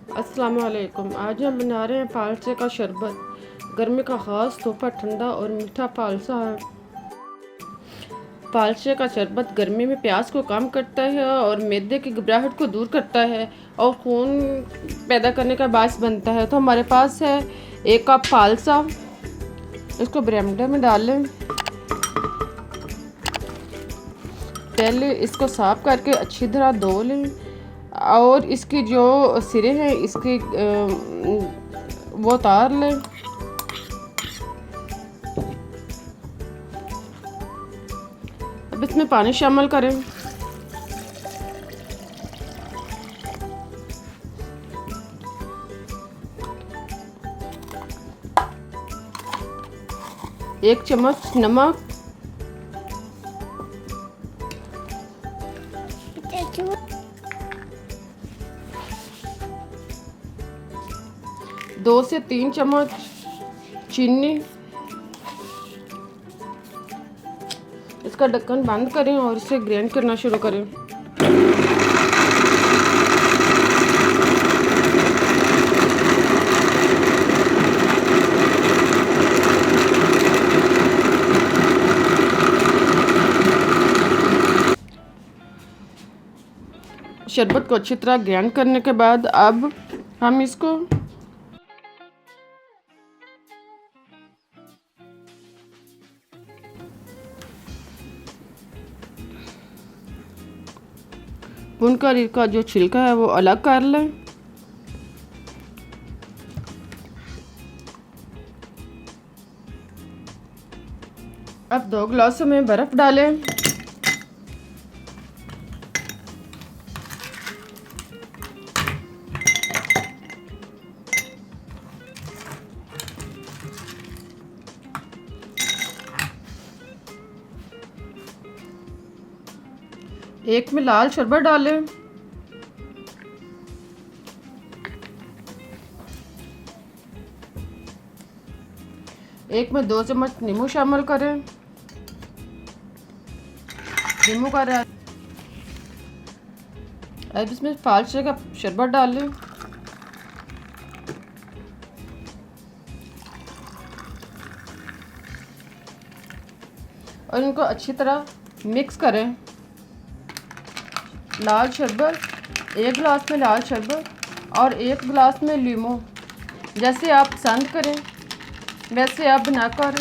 अस्सलाम वालेकुम। आज हम बना रहे हैं फालसे का शरबत। गर्मी का ख़ास तोहफा ठंडा और मीठा फालसा है। फालसे का शरबत गर्मी में प्यास को कम करता है और मैदे की घबराहट को दूर करता है और खून पैदा करने का बायस बनता है। तो हमारे पास है 1 कप फालसा। इसको ब्लेंडर में डालें। पहले इसको साफ करके अच्छी तरह धो लें और इसकी जो सिरे हैं इसकी वो उतार लें। अब इसमें पानी शामिल करें। एक चम्मच नमक, दो से 3 चम्मच चीनी। इसका ढक्कन बंद करें और इसे ग्राइंड करना शुरू करें। शरबत को अच्छी तरह ग्राइंड करने के बाद अब हम इसको भूनकर इसका जो छिलका है वो अलग कर लें। अब 2 गिलासों में बर्फ़ डालें। एक में लाल शरबत डालें। एक में 2 चम्मच नींबू शामिल करें। नींबू का रस। अब इसमें फालसे का शरबत डालें। और इनको अच्छी तरह मिक्स करें। लाल शरबत, 1 गिलास में लाल शरबत और 1 गिलास में लीमू, जैसे आप पसंद करें वैसे आप बनाकर